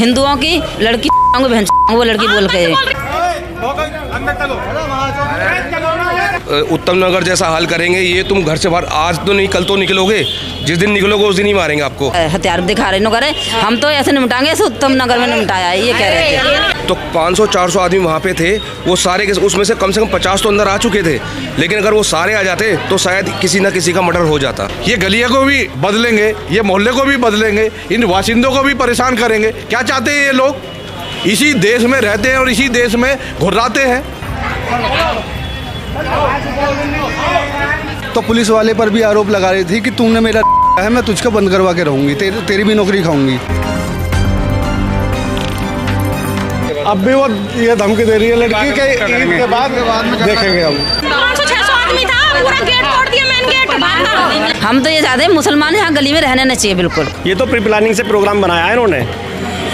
हिंदुओं की लड़की वो लड़की बोल के उत्तम नगर जैसा हाल करेंगे। ये तुम घर से बाहर आज तो नहीं, कल तो निकलोगे, जिस दिन निकलोगे उस दिन ही मारेंगे आपको। हथियार दिखा रहे करे, हम तो ऐसे निपटाएंगे ऐसे उत्तम नगर में निपटाया है, ये कह रहे थे। तो 500-400 आदमी वहाँ पे थे, वो सारे उसमें से कम 50 तो अंदर आ चुके थे, लेकिन अगर वो सारे आ जाते तो शायद किसी न किसी का मर्डर हो जाता। ये गलिया को भी बदलेंगे, ये मोहल्ले को भी बदलेंगे, इन वासिंदों को भी परेशान करेंगे। क्या चाहते हैं ये लोग? इसी देश में रहते हैं और इसी देश में घुर्राते हैं। तो पुलिस वाले पर भी आरोप लगा रही थी कि तुमने मेरा है, मैं तुझको बंद करवा के रहूंगी, तेरी भी नौकरी खाऊंगी। अब भी वो ये धमकी दे रही है लड़की के ईद के बाद देखेंगे हम। 500-600 आदमी था, पूरा गेट तोड़ दिया, मेन गेट। हम तो ये चाहते हैं मुसलमान यहाँ गली में रहने नहीं चाहिए बिल्कुल। ये तो प्री प्लानिंग से प्रोग्राम बनाया है इन्होंने,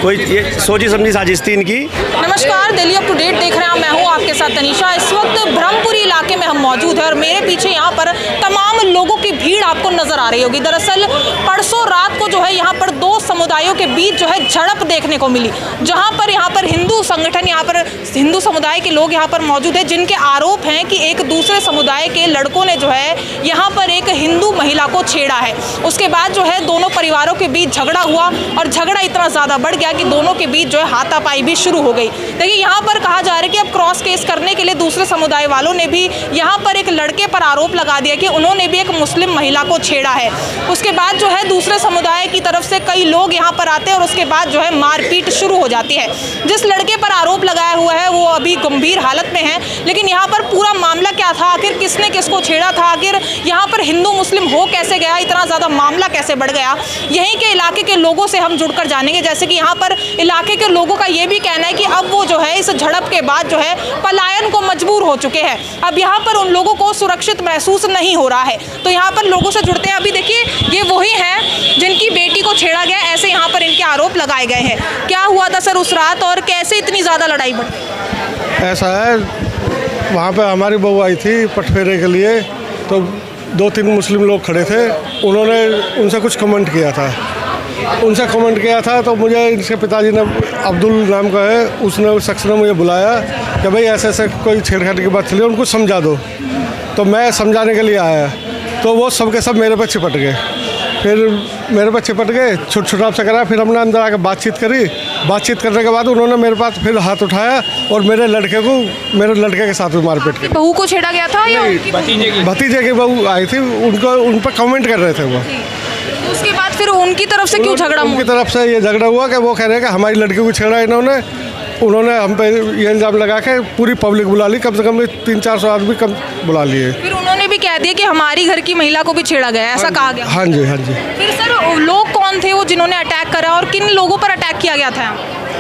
कोई ये सोची समझी साजिश थी इनकी। नमस्कार, दिल्ली अप टू डेट देख रहे हैं, मैं हूं आपके साथ तनीषा। इस वक्त ब्रह्मपुरी इलाके में हम मौजूद हैं और मेरे पीछे यहां पर तमाम लोगों की भीड़ आपको नजर आ रही होगी। दरअसल परसों रात को जो है यहां पर दो समुदायों के बीच जो है झड़प देखने को मिली, जहां पर यहां पर हिंदू संगठन, यहां पर हिंदू समुदाय के लोग यहां पर मौजूद है, जिनके आरोप हैं कि एक दूसरे समुदाय के लड़कों ने जो है यहाँ पर एक हिंदू महिला को छेड़ा है। उसके बाद जो है दोनों परिवारों के बीच झगड़ा हुआ और झगड़ा इतना ज़्यादा बढ़ गया कि दोनों के बीच जो है हाथापाई भी शुरू हो गई। देखिए यहाँ पर कहा जा रहा है कि अब क्रॉस केस करने के लिए दूसरे समुदाय वालों ने भी यहाँ पर एक लड़के पर आरोप लगा दिया कि उन्होंने भी एक मुस्लिम महिला को छेड़ा है। उसके बाद जो है दूसरे समुदाय की तरफ से कई लोग यहाँ पर आते हैं और उसके बाद जो है मारपीट शुरू हो जाती है। जिस लड़के पर आरोप लगाया हुआ है वो अभी गंभीर हालत में है, लेकिन यहाँ पर पूरा मामला क्या था, आखिर किसने किसको छेड़ा था, आखिर यहाँ पर हिंदू मुस्लिम हो कैसे गया, इतना ज़्यादा मामला कैसे बढ़ गया, यहीं के इलाके के लोगों से हम जुड़कर जानेंगे। जैसे कि यहाँ पर इलाके के लोगों का ये भी कहना है कि अब वो जो है इस झड़प के बाद जो है पलायन को मजबूर हो चुके हैं। अब यहाँ पर उन लोगों को सुरक्षित महसूस नहीं हो रहा है। तो यहाँ पर लोगों से जुड़ते हैं। अभी देखिए ये वही हैं जिनकी बेटी को छेड़ा गया, ऐसे यहाँ पर इनके आरोप लगाए गए हैं। क्या हुआ था सर उस रात और कैसे इतनी ज़्यादा लड़ाई बढ़ी? ऐसा है, वहाँ पे हमारी बहू आई थी पटफेरे के लिए, तो 2-3 मुस्लिम लोग खड़े थे, उन्होंने उनसे कुछ कमेंट किया था। तो मुझे इनके पिताजी ने, अब्दुल नाम का है, उसने उस शख्स ने मुझे बुलाया कि भाई ऐसे ऐसे कोई छेड़खानी की बात चली, उनको समझा दो। तो मैं समझाने के लिए आया, तो वो सब के सब मेरे पर चिपट गए। छुट-छुटाव से करा। फिर हमने अंदर आकर बातचीत करने के बाद उन्होंने मेरे पास फिर हाथ उठाया और मेरे लड़के के साथ भी मारपीट की। बहू को छेड़ा गया था या भतीजे की बहू आई थी, उन पर कमेंट कर रहे थे वो। उसके बाद फिर उनकी तरफ से क्यों झगड़ा हुआ? उनकी तरफ से ये झगड़ा हुआ कि वो कह रहे हैं कि हमारी लड़की को छेड़ा उन्होंने हम पे ये इल्ज़ाम लगा के पूरी पब्लिक बुला ली, कम से कम 300-400 आदमी कम बुला लिए। फिर उन्होंने भी कह दिया कि हमारी घर की महिला को भी छेड़ा गया, ऐसा कहा गया। हाँ जी। फिर सर लोग कौन थे वो जिन्होंने अटैक करा और किन लोगों पर अटैक किया गया था?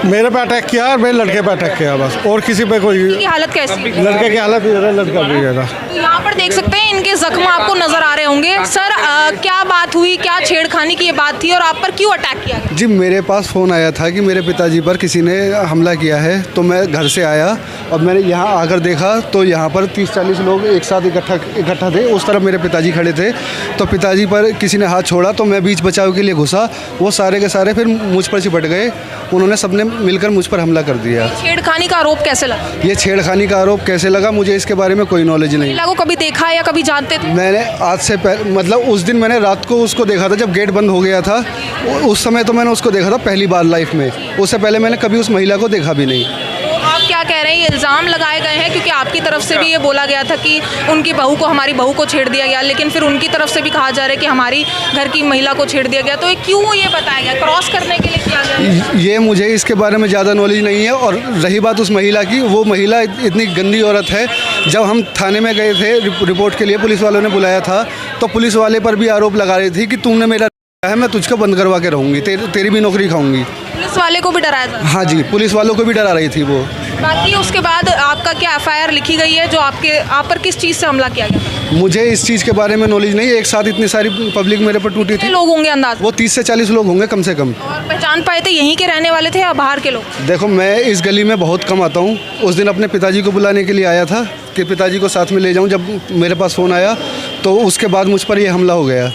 मेरे पे अटैक किया और मेरे लड़के पे अटैक किया, बस। और किसी पे कोई की हालत कैसी? लड़के की हालत भी है, लड़का भी है। तो यहाँ पर देख सकते हैं इनके जख्म आपको नजर आ रहे होंगे। सर क्या बात हुई, क्या छेड़खानी की ये बात थी और आप पर क्यों अटैक किया गया? जी, मेरे पास फ़ोन आया था कि मेरे पिताजी पर किसी ने हमला किया है, तो मैं घर से आया और मैंने यहाँ आकर देखा तो यहाँ पर 30-40 लोग एक साथ इकट्ठा थे। उस तरफ मेरे पिताजी खड़े थे, तो पिताजी पर किसी ने हाथ छोड़ा, तो मैं बीच बचाव के लिए घुसा। वो सारे के सारे फिर मुझ पर चिपट गए, उन्होंने सबने मिलकर मुझ पर हमला कर दिया। छेड़खानी का आरोप कैसे लगा? ये छेड़खानी का आरोप कैसे लगा, मुझे इसके बारे में कोई नॉलेज नहीं। महिला को कभी देखा है या कभी जानते थे? मैंने आज से पहले, मतलब उस दिन मैंने रात को उसको देखा था जब गेट बंद हो गया था, उस समय तो मैंने उसको देखा था पहली बार लाइफ में। उससे पहले मैंने कभी उस महिला को देखा भी नहीं। आप क्या कह रहे हैं, ये इल्ज़ाम लगाए गए हैं क्योंकि आपकी तरफ से भी ये बोला गया था कि हमारी बहू को छेड़ दिया गया, लेकिन फिर उनकी तरफ से भी कहा जा रहा है कि हमारी घर की महिला को छेड़ दिया गया, तो ये क्यों ये बताया गया, क्रॉस करने के लिए किया गया? ये मुझे इसके बारे में ज़्यादा नॉलेज नहीं है। और रही बात उस महिला की, वो महिला इतनी गंदी औरत है। जब हम थाने में गए थे रिपोर्ट के लिए, पुलिस वालों ने बुलाया था, तो पुलिस वाले पर भी आरोप लगा रही थी कि तुमने मेरा है, मैं तुझको बंद करवा के रहूँगी, तेरी भी नौकरी खाऊंगी। पुलिस वाले को भी डराया था? हाँ जी, पुलिस वालों को भी डरा रही थी वो। बाकी उसके बाद आपका क्या FIR लिखी गई है, जो आप पर किस चीज़ से हमला किया गया? मुझे इस चीज़ के बारे में नॉलेज नहीं है। एक साथ इतनी सारी पब्लिक मेरे पर टूटी थी। लोग होंगे अंदाज? वो 30 से 40 लोग होंगे कम से कम। और पहचान पाए थे यहीं के रहने वाले थे या बाहर के लोग? देखो, मैं इस गली में बहुत कम आता हूँ। उस दिन अपने पिताजी को बुलाने के लिए आया था कि पिताजी को साथ में ले जाऊँ। जब मेरे पास फ़ोन आया तो उसके बाद मुझ पर ये हमला हो गया।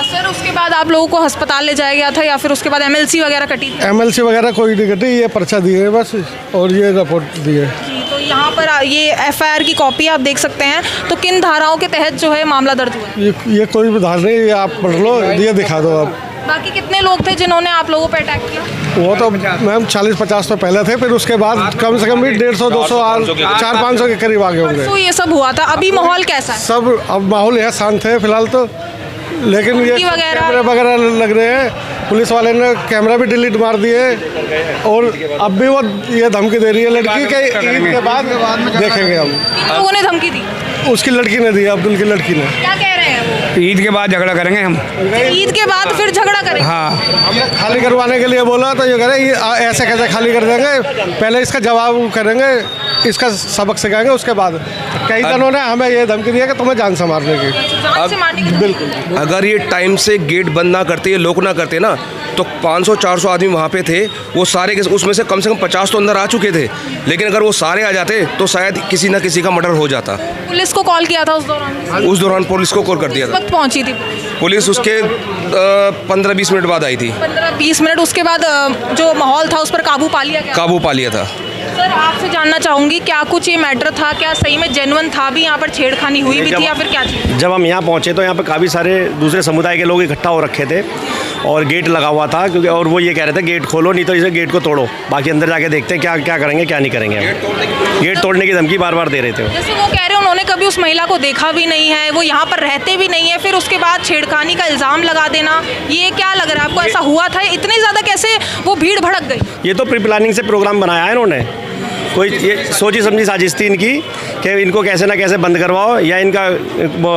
सर उसके बाद आप लोगों को अस्पताल ले जाया गया था या फिर उसके बाद एमएलसी वगैरह कटी थी? एमएलसी वगैरह कोई नहीं कटी, ये पर्चा दिए बस और ये रिपोर्ट दी है। जी, तो यहाँ पर ये एफआईआर की कॉपी आप देख सकते हैं। तो किन धाराओं के तहत जो है मामला दर्ज हुआ है? ये कोई भी धार नहीं, ये आप पढ़ लो, ये दिखा दो आप। बाकी कितने लोग थे जिन्होंने आप लोगों पर अटैक किया? वो तो मैम 40-50 तो पहले थे, फिर उसके बाद कम से कम भी 150-200 400-500 के करीब आगे होंगे। तो ये सब हुआ था। अभी माहौल कैसा है? सब अब माहौल यहाँ शांत है फिलहाल तो, लेकिन ये कैमरे वगैरह लग रहे हैं, पुलिस वाले ने कैमरा भी डिलीट मार दिए और अब भी वो ये धमकी दे रही है लड़की के ईद के बाद देखेंगे हम। किन लोगों ने धमकी दी? उसकी लड़की ने दी, अब्दुल की लड़की ने। क्या कह रहे हैं वो? ईद के बाद झगड़ा करेंगे हम। ईद के बाद फिर झगड़ा करेंगे? हाँ, हमने खाली करवाने के लिए बोला तो ये कह रहे हैं ऐसे कैसे खाली कर देंगे, पहले इसका जवाब करेंगे, इसका सबक सिखाएंगे, उसके बाद कई जनों ने हमें ये धमकी दिया कि तुम्हें जान से मारने की। जान से मारने की? बिल्कुल। अगर ये टाइम से गेट बंद ना करते, ये लॉक ना करते ना, तो 500-400 आदमी वहाँ पे थे, वो सारे के उसमें से कम 50 तो अंदर आ चुके थे। लेकिन अगर वो सारे आ जाते तो शायद किसी ना किसी का मर्डर हो जाता। पुलिस को कॉल किया था उस दौरान? उस दौरान पुलिस को कॉल कर दिया था। वक्त पहुंची थी पुलिस उसके 15-20 मिनट बाद आई थी। 15-20 मिनट उसके बाद जो माहौल था उस पर काबू पा लिया गया? काबू पा लिया था। सर आपसे जानना चाहूँगी क्या कुछ ये मैटर था, क्या सही में जेन्युइन था भी, यहाँ पर छेड़खानी हुई भी थी या फिर क्या थी? जब हम यहाँ पहुँचे तो यहाँ पे काफ़ी सारे दूसरे समुदाय के लोग इकट्ठा हो रखे थे और गेट लगा हुआ था, क्योंकि और वो ये कह रहे थे गेट खोलो, नहीं तो इसे गेट को तोड़ो, बाकी अंदर जाके देखते हैं क्या क्या करेंगे क्या नहीं करेंगे। गेट तोड़ने की धमकी बार बार दे रहे थे। जैसे वो कह रहे हैं उन्होंने कभी उस महिला को देखा भी नहीं है, वो यहाँ पर रहते भी नहीं है, फिर उसके बाद छेड़खानी का इल्ज़ाम लगा देना, ये क्या लग रहा है आपको? ऐसा हुआ था? इतनी ज़्यादा कैसे वो भीड़ भड़क गई? ये तो प्री प्लानिंग से प्रोग्राम बनाया है इन्होंने, कोई ये सोची समझी साजिश थी इनकी कि इनको कैसे ना कैसे बंद करवाओ या इनका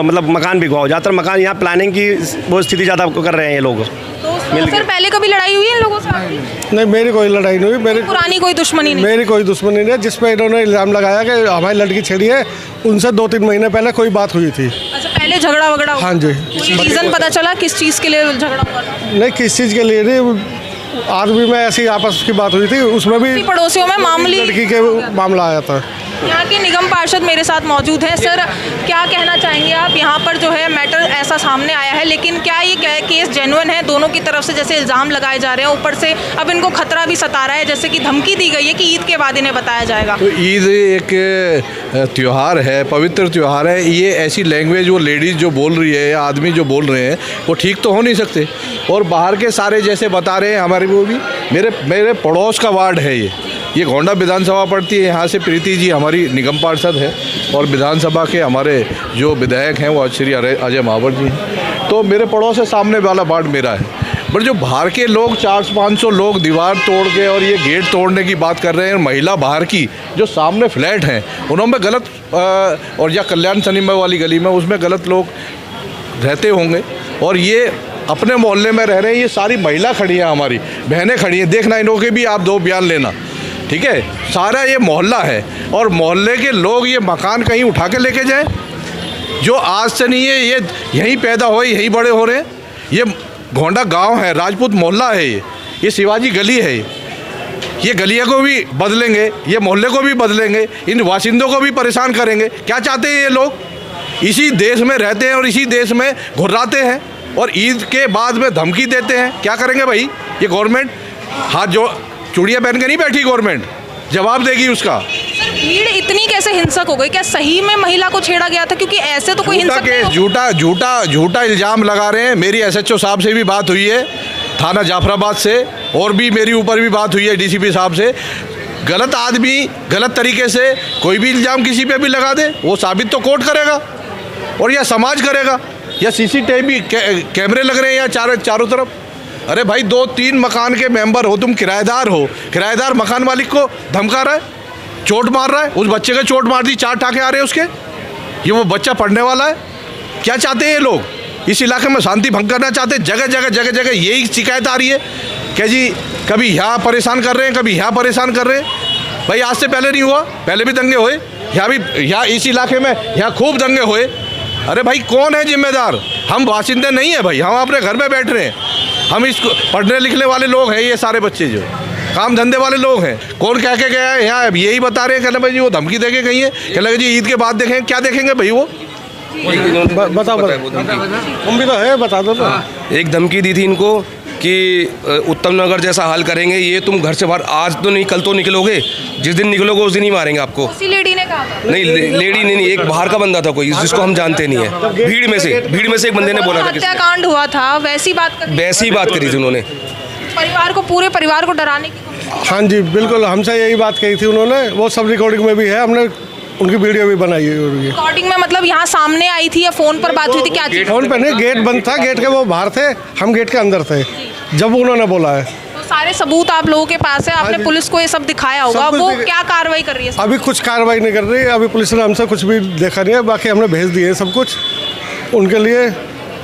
मतलब मकान बिकवाओ। ज़्यादातर मकान यहाँ प्लानिंग की वो स्थिति ज़्यादा कर रहे हैं ये लोग। तो सर पहले कभी लड़ाई हुई है इन लोगों से आपकी? नहीं, मेरी कोई लड़ाई नहीं हुई, मेरी पुरानी कोई दुश्मनी नहीं? मेरी कोई दुश्मनी नहीं है। जिस पे इन्होंने इल्ज़ाम लगाया कि हमारी लड़की छेड़ी है, उनसे 2-3 महीने पहले कोई बात हुई थी। अच्छा, पहले झगड़ा वगड़ा हुआ? हाँ जी। रीज़न पता चला किस चीज़ के लिए झगड़ा हुआ था? नहीं, किस चीज़ के लिए नहीं, आर्मी में ऐसी आपस की बात हुई थी, उसमें भी पड़ोसियों में मामूली लड़की के मामला आया था। यहाँ के निगम पार्षद मेरे साथ मौजूद हैं। सर क्या कहना चाहेंगे आप? यहाँ पर जो है मैटर ऐसा सामने आया है, लेकिन क्या ये केस जेन्युइन है? दोनों की तरफ से जैसे इल्ज़ाम लगाए जा रहे हैं, ऊपर से अब इनको खतरा भी सता रहा है, जैसे कि धमकी दी गई है कि ईद के बाद इन्हें बताया जाएगा। तो ईद एक त्यौहार है, पवित्र त्यौहार है। ये ऐसी लैंग्वेज वो लेडीज़ जो बोल रही है या आदमी जो बोल रहे हैं वो ठीक तो हो नहीं सकते। और बाहर के सारे जैसे बता रहे हैं, हमारे वो भी मेरे पड़ोस का वार्ड है ये गोंडा विधानसभा पड़ती है। यहाँ से प्रीति जी हमारी निगम पार्षद है और विधानसभा के हमारे जो विधायक हैं वो श्री अजय महावर जी हैं। तो मेरे पड़ोस से सामने वाला वार्ड मेरा है। बट जो बाहर के लोग 400-500 लोग दीवार तोड़ के और ये गेट तोड़ने की बात कर रहे हैं, महिला बाहर की जो सामने फ्लैट हैं उन्होंने गलत और या कल्याण सनीमा वाली गली में उसमें गलत लोग रहते होंगे और ये अपने मोहल्ले में रह रहे हैं। ये सारी महिला खड़ी हैं, हमारी बहनें खड़ी हैं, देखना इनों के भी आप 2 बयान लेना, ठीक है। सारा ये मोहल्ला है और मोहल्ले के लोग ये मकान कहीं उठा के लेके जाए जो आज से नहीं है, ये यहीं पैदा हुए यहीं बड़े हो रहे हैं। ये गोंडा गांव है, राजपूत मोहल्ला है, ये शिवाजी गली है। ये गलियों को भी बदलेंगे, ये मोहल्ले को भी बदलेंगे, इन वासिंदों को भी परेशान करेंगे। क्या चाहते हैं ये लोग? इसी देश में रहते हैं और इसी देश में घुर्राते हैं और ईद के बाद में धमकी देते हैं। क्या करेंगे भाई? ये गवर्नमेंट हाथ जो चूड़ियाँ पहन के नहीं बैठी, गवर्नमेंट जवाब देगी उसका। सर भीड़ इतनी कैसे हिंसक हो गई? क्या सही में महिला को छेड़ा गया था? क्योंकि ऐसे तो कोई हिंसक नहीं झूठा इल्ज़ाम लगा रहे हैं। मेरी SHO साहब से भी बात हुई है, थाना जाफराबाद से, और भी मेरी ऊपर भी बात हुई है DCP साहब से। गलत आदमी गलत तरीके से कोई भी इल्ज़ाम किसी पे भी लगा दे, वो साबित तो कोर्ट करेगा और यह समाज करेगा। या CCTV कैमरे लग रहे हैं या चारों तरफ। अरे भाई 2-3 मकान के मेंबर हो, तुम किराएदार हो, किराएदार मकान मालिक को धमका रहा है, चोट मार रहा है। उस बच्चे के चोट मार दी, 4 टाके आ रहे हैं उसके। ये वो बच्चा पढ़ने वाला है। क्या चाहते हैं ये लोग? इस इलाके में शांति भंग करना चाहते हैं। जगह यही शिकायत आ रही है कि जी कभी यहाँ परेशान कर रहे हैं, कभी यहाँ परेशान कर रहे हैं। भाई आज से पहले नहीं हुआ, पहले भी दंगे हुए यहाँ इस इलाके में, यहाँ खूब दंगे हुए। अरे भाई कौन है जिम्मेदार? हम वासिंदे नहीं है भाई, हम अपने घर में बैठ रहे हैं। हम इसको पढ़ने लिखने वाले लोग हैं, ये सारे बच्चे जो काम धंधे वाले लोग हैं। कौन कह के गया है यहाँ? यही बता रहे हैं, कहना भाई जी वो धमकी दे के गई है, कहना जी ईद के बाद देखेंगे। क्या देखेंगे भाई? वो बताओ हम भी तो है, बता दो ना। एक धमकी दी थी इनको कि उत्तम नगर जैसा हाल करेंगे, ये तुम घर से बाहर आज तो नहीं कल तो निकलोगे, जिस दिन निकलोगे उस दिन ही मारेंगे आपको। उसी लेडी ने कहा था? नहीं लेडी नहीं, एक बाहर का बंदा था कोई जिसको हम जानते नहीं है। भीड़ में से एक बंदे ने बोला था। हत्याकांड हुआ था, वैसी बात करी थी उन्होंने, परिवार को, पूरे परिवार को डराने की। हाँ जी बिल्कुल, हमसे यही बात कही थी उन्होंने, वो सब रिकॉर्डिंग में भी है, हमने उनकी वीडियो भी बनाई है। रिकॉर्डिंग में मतलब यहाँ सामने आई थी या फोन पर बात हुई थी, क्या चीज़? फोन पे नहीं, गेट बंद था, गेट के वो बाहर थे, हम गेट के अंदर थे जब उन्होंने बोला है। तो सारे सबूत आप लोगों के पास है, आपने पुलिस को ये सब दिखाया होगा, वो क्या कार्रवाई कर रही है? अभी कुछ कार्रवाई नहीं कर रही, अभी पुलिस ने हमसे कुछ भी देखा नहीं है, बाकी हमने भेज दिए सब कुछ उनके लिए।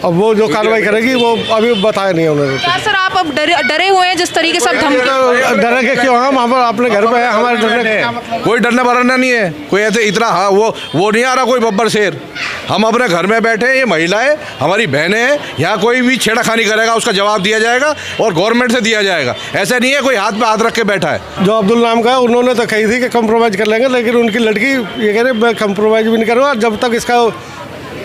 अब वो जो कार्रवाई करेगी वो अभी बताया नहीं है उन्होंने। क्या सर आप अब डरे हुए हैं जिस तरीके से धमकी? डरेंगे क्यों, हम अपने घर पे हैं, हमारे डरने कोई डरने बरना नहीं है, कोई ऐसे इतना हाँ वो नहीं आ रहा कोई बब्बर शेर। हम अपने घर में बैठे हैं, ये महिलाएं हमारी बहनें हैं, यहाँ कोई भी छेड़खानी करेगा उसका जवाब दिया जाएगा और गवर्नमेंट से दिया जाएगा। ऐसा नहीं है कोई हाथ पे हाथ रख के बैठा है। जो अब्दुल नाम का है उन्होंने तो कही थी कि कंप्रोमाइज़ कर लेंगे, लेकिन उनकी लड़की ये कह रही मैं कंप्रोमाइज़ भी नहीं करूँगा जब तक इसका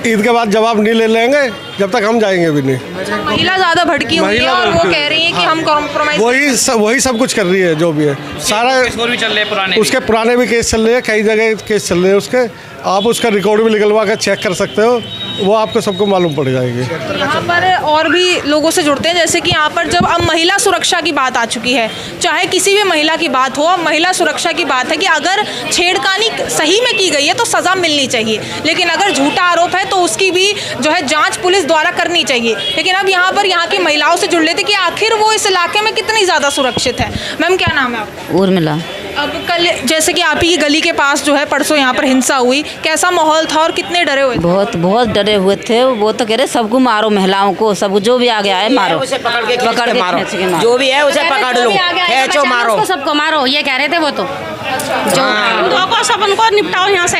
ईद के बाद जवाब नहीं ले लेंगे, जब तक हम जाएंगे भी नहीं। महिला ज़्यादा भड़की हुई है और वो कह रही है कि हम कॉम्प्रोमाइज़, वही सब कुछ कर रही है जो भी है, सारा भी चल रहे पुराने, उसके पुराने भी केस चल रहे हैं, कई जगह केस चल रहे हैं उसके, आप उसका रिकॉर्ड भी निकलवा कर चेक कर सकते हो, वो आपको सबको मालूम पड़ जाएगी। यहाँ पर और भी लोगों से जुड़ते हैं, जैसे कि यहाँ पर जब अब महिला सुरक्षा की बात आ चुकी है, चाहे किसी भी महिला की बात हो, अब महिला सुरक्षा की बात है कि अगर छेड़खानी सही में की गई है तो सज़ा मिलनी चाहिए, लेकिन अगर झूठा आरोप है तो उसकी भी जो है जांच पुलिस द्वारा करनी चाहिए। लेकिन अब यहाँ पर यहाँ की महिलाओं से जुड़ लेते कि आखिर वो इस इलाके में कितनी ज़्यादा सुरक्षित है। मैम क्या नाम है आपका? उर्मिला। अब कल जैसे कि आप ही की गली के पास जो है परसों यहाँ पर हिंसा हुई, कैसा माहौल था और कितने डरे हुए थे? बहुत डरे हुए थे। वो तो कह रहे सबको मारो, महिलाओं को, सब जो भी आ गया है मारो, उसे पकड़ के मारो, जो भी है उसे पकड़ लो, खींचो मारो, सबको मारो, ये कह रहे थे वो तो। जो सब उनको निपटाओ यहाँ से,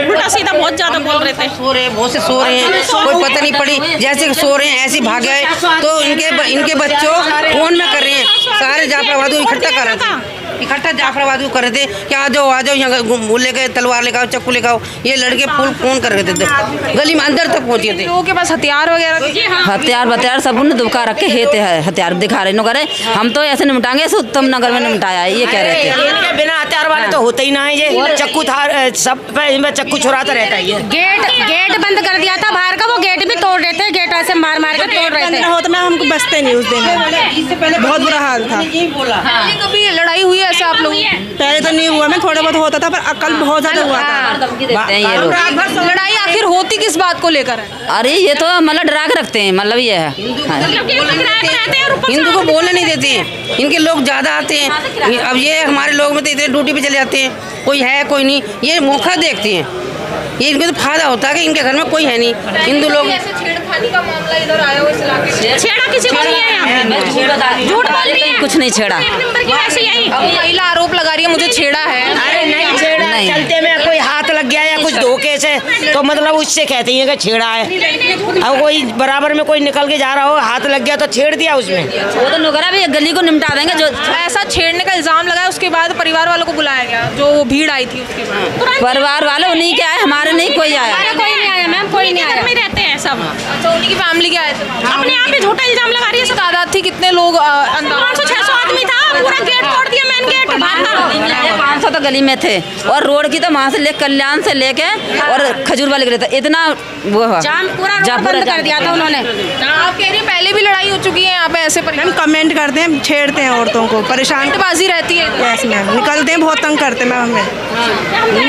उल्टा सीधा बहुत ज्यादा बोल रहे थे। बहुत से सो रहे हैं, कोई पता नहीं पड़ी, जैसे सो रहे हैं ऐसे भाग गए, तो इनके बच्चों फोन में कर रहे हैं, सारे जाफराबाद इकट्ठा कर रहे थे, इकट्ठा जाफराबाद कर रहे थे कि आ जाओ यहाँ लेके तलवार लेकर चाकू लेकर, ये लड़के फोन कर रहे थे, गली में अंदर तक पहुँचे थे। लोगों के पास हथियार वगैरह, हथियार सब उन्हें दुबका रखे हेते है, हथियार दिखा रहे करे, हम तो ऐसे निपटाएंगे, ऐसे उत्तम नगर में निपटाया, ये कह रहे थे। इनके बिना हथियार वाले तो होते ही ना है, ये चक्कू था सब पे चक्कू छुड़ाता रहता है। ये गेट बंद कर दिया था बाहर का, वो गेट भी तोड़ रहे थे, गेट ऐसे मार के तोड़ रहे थे। हो तो मैम हमको बचते नहीं उस दिन, बहुत बुरा हाल था। कभी लड़ाई हुई ऐसे आप लोग? पहले तो नहीं हुआ, मैं थोड़ा बहुत होता था, पर अकल बहुत ज्यादा हुआ था। लड़ाई आखिर होती किस बात को लेकर है? अरे ये तो मतलब डरा के रखते हैं, मतलब ये है हिंदू को बोलने नहीं देते हैं, इनके लोग ज़्यादा आते हैं। अब ये हमारे लोग में तो इतने ड्यूटी पे चले जाते हैं, कोई है कोई नहीं, ये मौका देखते हैं, ये इनको तो फायदा होता है कि इनके घर में कोई है नहीं। हिंदू लोग छेड़खानी का मामला इधर आया हो इस इलाके में, छेड़ा किसी को नहीं है यहाँ, झूठ बोल रही है, कुछ नहीं छेड़ा। अब महिला आरोप लगा रही है मुझे छेड़ा है। अरे नहीं छेड़ा, चलते में कोई हाथ लग गया या कुछ धोखे से, तो मतलब उससे कहती है कि छेड़ा है। अब कोई बराबर में कोई निकल के जा रहा हो, हाथ लग गया तो छेड़ दिया उसमें, वो तो नुकरा भी गली को निपटा देंगे। जो ऐसा छेड़ने का इल्जाम लगाया, उसके बाद परिवार वालों को बुलाया गया, जो वो भीड़ आई थी उसके बाद परिवार वाले उन्हीं के आए, हमारे नहीं कोई आया। कोई नहीं आया मैम, कोई नहीं आया, रहते हैं सब। अच्छा, उन्हीं की फैमिली के आए थे, अपने आप ही झूठा इल्जाम लगा रही है। तादाद थी कितने लोग? 500-600 आदमी था, पूरा गेट तोड़ दिया, मेन गेट 500 तो गली में थे, और रोड की तो वहाँ से ले कल्याण से लेके और खजूर वाले गए थे, इतना वो जाम पूरा बंद कर दिया था उन्होंने। आप कह रही हैं पहले भी लड़ाई हो चुकी है यहाँ पे ऐसे? मैम कमेंट करते हैं, छेड़ते हैं औरतों को, परेशानबाजी रहती है। यस मैम, निकलते हैं, बहुत तंग करते हैं मैम,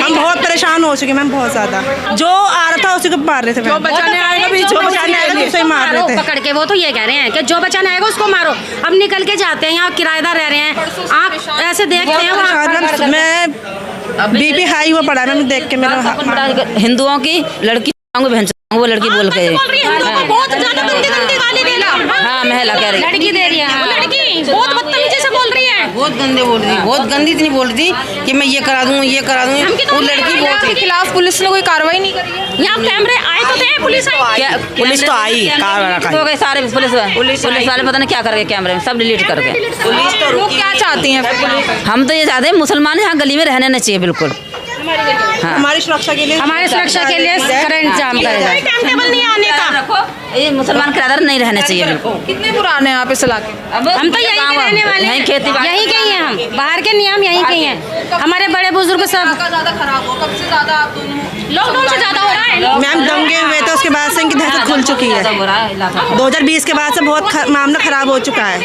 हम बहुत परेशान हो चुके हैं मैम, बहुत ज़्यादा। जो आ रहा था उसी को मार रहे थे, जो बचाने आएगा उसे मार रहे थे पकड़ के। वो तो ये कह रहे हैं कि जो बचाने आएगा उसको मारो। अब निकल के जाते हैं, यहाँ किराएदार रह रहे हैं, आप ऐसे देखते हैं। मैं बीपी हाई हुआ पड़ा मैम, देख के मेरा हिंदुओं की लड़की बहन, वो लड़की बोल के बहुत ज्यादा गंदी गाली दे रही है। हाँ महिला कह रही, लड़की दे रही है, लड़की बहुत बदतमीजी से बोल रही है, बहुत गंदे बोल रही, बहुत गंदी इतनी बोल रही थी कि मैं ये करा दूँ, ये करा दूँ। वो लड़की बहुत के खिलाफ पुलिस ने कोई कार्रवाई नहीं करी है? यहाँ कैमरे आए तो थे, पुलिस आई, पुलिस तो आई, तो गए सारे पुलिस वाले, पता नहीं क्या कर गए, कैमरे में सब डिलीट कर गए। पुलिस तो लोग क्या चाहती हैं? हम तो ये चाहते हैं मुसलमान यहाँ गली में रहने नहीं चाहिए बिल्कुल। हमारी सुरक्षा के लिए, हमारी सुरक्षा के लिए खरा इंतजाम करेगा। टाइम टेबल नहीं आने का। ये मुसलमान किराएदार नहीं रहने चाहिए बिल्कुल। कितने पुराने हैं आप इस इलाके? अब हम तो यहीं के रहने वाले हैं, यहीं खेती यहीं के ही हैं हम, बाहर के नियम यहीं के ही हैं। हमारे बड़े बुजुर्ग सब ज्यादा खराब हो, कब से ज्यादा आप दोनों लॉकडाउन से ज्यादा हो रहा है? मैम दंगे हुए थे, उसके बाद से इनकी दहशत खुल चुकी है। 2020 के बाद से बहुत मामला खराब हो चुका है।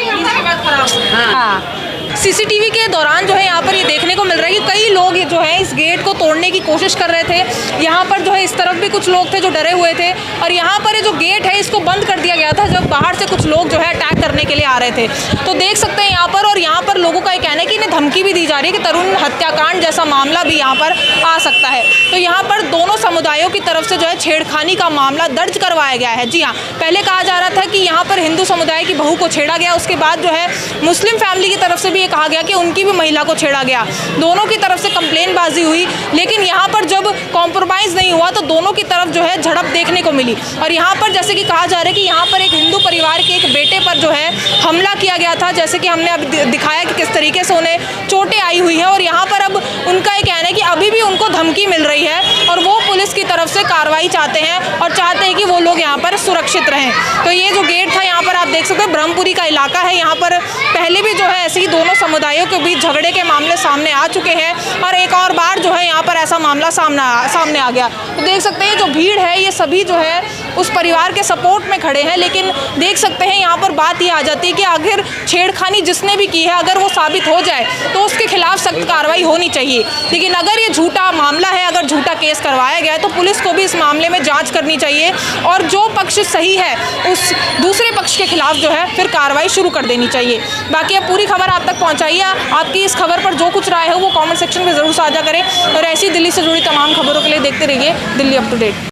हाँ। सीसीटीवी के दौरान जो है यहाँ पर ये देखने को मिल रहा है कि कई लोग जो है इस गेट को तोड़ने की कोशिश कर रहे थे। यहाँ पर जो है इस तरफ भी कुछ लोग थे जो डरे हुए थे, और यहाँ पर ये जो गेट है इसको बंद कर दिया गया था जब बाहर से कुछ लोग जो है अटैक करने के लिए आ रहे थे। तो देख सकते हैं यहाँ पर, और यहाँ पर लोगों का ये कहना है कि इन्हें धमकी भी दी जा रही है कि तरुण हत्याकांड जैसा मामला भी यहाँ पर आ सकता है। तो यहाँ पर दोनों समुदायों की तरफ से जो है छेड़खानी का मामला दर्ज करवाया गया है। जी हाँ, पहले कहा जा रहा था कि यहाँ पर हिंदू समुदाय की बहू को छेड़ा गया, उसके बाद जो है मुस्लिम फैमिली की तरफ से भी ये कहा गया कि उनकी भी महिला को छेड़ा गया। दोनों की तरफ से कंप्लेनबाजी हुई, लेकिन यहाँ पर जब कॉम्प्रोमाइज़ नहीं हुआ तो दोनों की तरफ जो है झड़प देखने को मिली। और यहाँ पर जैसे कि कहा जा रहा है कि यहाँ पर एक हिंदू परिवार के एक बेटे पर जो है हमला किया गया था, जैसे कि हमने अब दिखाया कि किस तरीके से उन्हें चोटें आई हुई हैं। और यहाँ पर अब उनका ये कहना है कि अभी भी उनको धमकी मिल रही है और वो पुलिस की तरफ से कार्रवाई चाहते हैं और चाहते हैं कि वो लोग यहाँ पर सुरक्षित रहें। तो ये जो गेट था यहाँ पर आप देख सकते हो, ब्रह्मपुरी का इलाका है। यहाँ पर पहले भी जो है ऐसे ही दोनों समुदायों के बीच झगड़े के मामले सामने आ चुके हैं, और एक और बार जो है यहाँ पर ऐसा मामला सामने आ गया। तो देख सकते हैं जो भीड़ है ये सभी जो है उस परिवार के सपोर्ट में खड़े हैं, लेकिन देख सकते हैं यहाँ पर बात ये आ जाती है कि आखिर छेड़खानी जिसने भी की है अगर वो साबित हो जाए तो उसके खिलाफ सख्त कार्रवाई होनी चाहिए। लेकिन अगर ये झूठा मामला है, अगर झूठा केस करवाया गया है तो पुलिस को भी इस मामले में जांच करनी चाहिए, और जो पक्ष सही है उस दूसरे पक्ष के खिलाफ जो है फिर कार्रवाई शुरू कर देनी चाहिए। बाकी अब पूरी खबर आप तक पहुँचाइए। आपकी इस खबर पर जो कुछ राय है वो कमेंट सेक्शन में ज़रूर साझा करें, और ऐसी दिल्ली से जुड़ी तमाम खबरों के लिए देखते रहिए दिल्ली अप टू डेट।